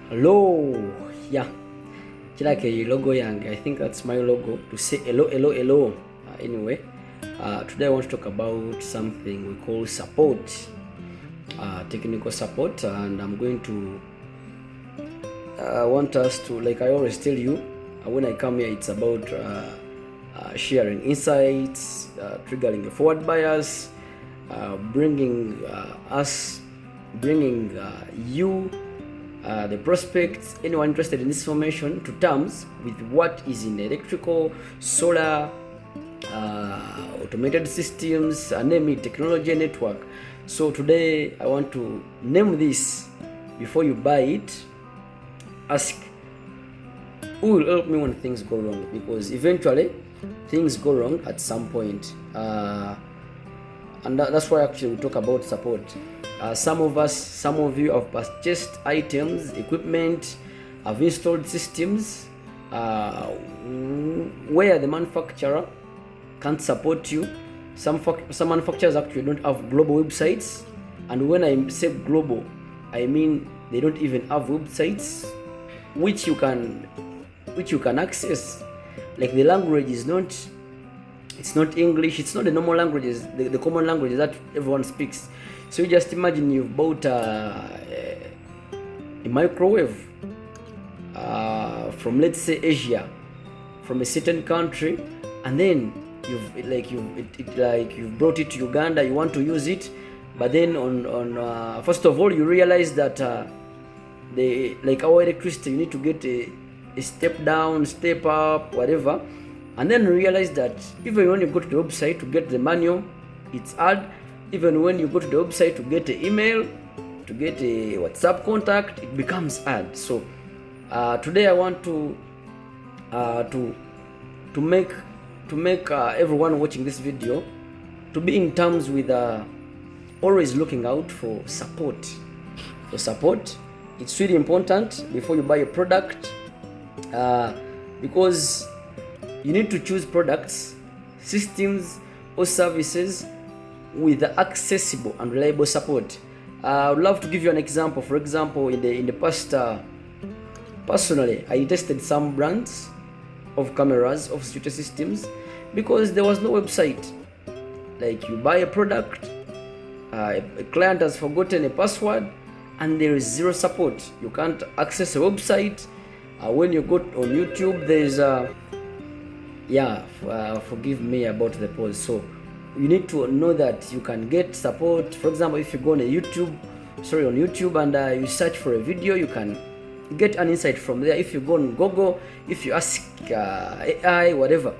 Hello, yeah, Chilake logo yang. I think that's my logo to say hello, hello, hello. Anyway, today I want to talk about something we call support, technical support, and I'm going to want us to, like I always tell you, when I come here, it's about sharing insights, triggering a forward bias, bringing you, the prospects, anyone interested in this information, to terms with what is in electrical, solar, automated systems, name it, technology, network. So today I want to name this. Before you buy it, ask who will help me when things go wrong, because eventually things go wrong at some point. And that's why actually we talk about support. Some of you have purchased items, equipment, have installed systems where the manufacturer can't support you. Some manufacturers actually don't have global websites, and when I say global, I mean they don't even have websites which you can access. Like the language is not, it's not English, it's not the normal languages, the common languages that everyone speaks. So you just imagine you've bought a microwave from, let's say, Asia, from a certain country, and then you've brought it to Uganda. You want to use it, but then on first of all you realize that like our electricity, you need to get a step down, step up, whatever, and then realize that even when you go to the website to get the manual, it's hard. Even when you go to the website to get an email, to get a WhatsApp contact, it becomes hard. So today I want to make everyone watching this video to be in terms with always looking out for support. For support, it's really important before you buy a product, because you need to choose products, systems, or services with accessible and reliable support. I would love to give you an example. For example, in the past, personally, I tested some brands of cameras, of security systems, because there was no website. Like, you buy a product, a client has forgotten a password, and there is zero support. You can't access a website. When you go on YouTube, there's forgive me about the pause. So you need to know that you can get support. For example, if you go on YouTube and you search for a video, you can get an insight from there. If you go on Google, if you ask AI, whatever,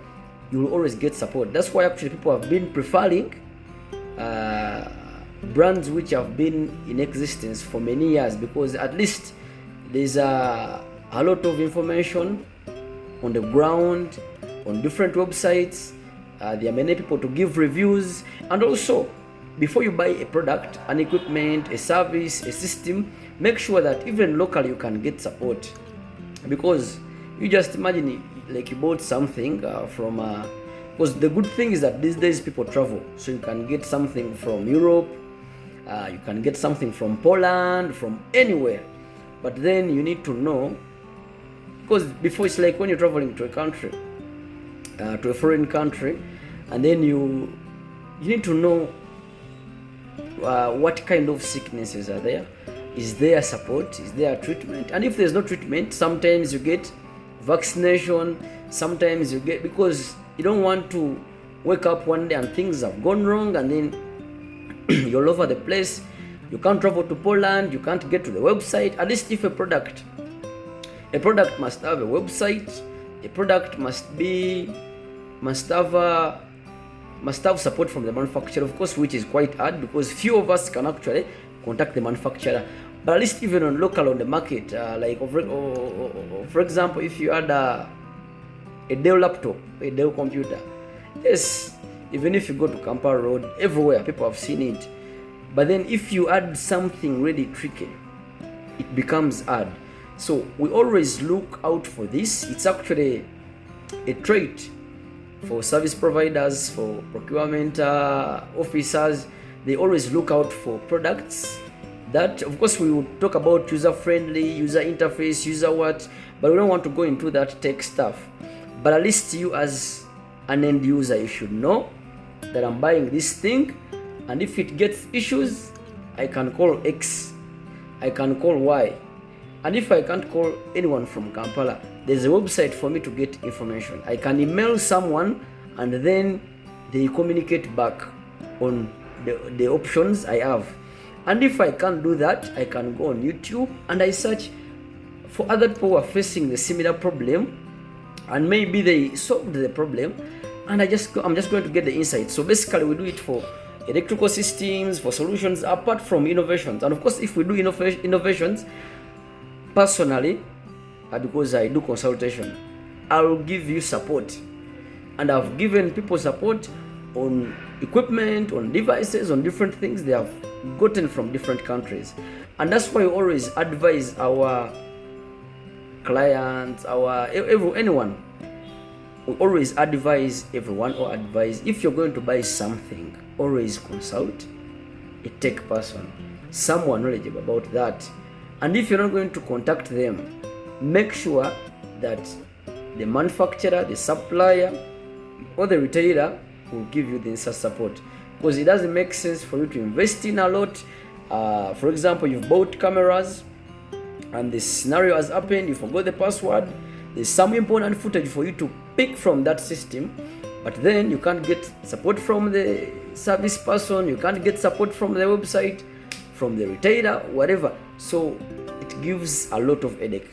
you will always get support. That's why actually people have been preferring brands which have been in existence for many years, because at least there's a lot of information on the ground, on different websites. There are many people to give reviews. And also, before you buy a product, an equipment, a service, a system, make sure that even locally you can get support. Because you just imagine, like, you bought something from because the good thing is that these days people travel, so you can get something from Europe, you can get something from Poland, from anywhere. But then you need to know, because before, it's like when you're traveling to a country, to a foreign country, and then you need to know what kind of sicknesses are there. Is there support? Is there treatment? And if there's no treatment, sometimes you get vaccination, sometimes you get, because you don't want to wake up one day and things have gone wrong, and then you're all over the place. You can't travel to Poland, you can't get to the website. At least if a product must have a website, a product must have support from the manufacturer, of course, which is quite hard because few of us can actually contact the manufacturer. But at least even on the market, like for example, if you had a Dell laptop, a Dell computer, yes, even if you go to Kampala Road, everywhere people have seen it. But then if you add something really tricky, it becomes hard. So we always look out for this. It's actually a trait for service providers, for procurement officers. They always look out for products That, of course, we will talk about user friendly, user interface, user what, but we don't want to go into that tech stuff. But at least you as an end user, you should know that I'm buying this thing, and if it gets issues, I can call X, I can call Y, and if I can't call anyone from Kampala, there's a website for me to get information. I can email someone and then they communicate back on the options I have. And if I can't do that, I can go on YouTube and I search for other people who are facing the similar problem, and maybe they solved the problem, and I'm just going to get the insight. So basically we do it for electrical systems, for solutions apart from innovations. And of course, if we do innovations, personally, because I do consultation, I will give you support, and I've given people support on equipment, on devices, on different things they have gotten from different countries. And that's why we always advise our clients, anyone, we always advise everyone, or advise, if you're going to buy something, always consult a tech person, someone knowledgeable about that. And if you're not going to contact them, make sure that the manufacturer, the supplier, or the retailer will give you the instant support, because it doesn't make sense for you to invest in a lot. For example, you've bought cameras and this scenario has happened, you forgot the password, there's some important footage for you to pick from that system, but then you can't get support from the service person, you can't get support from the website, from the retailer, whatever. So it gives a lot of headache.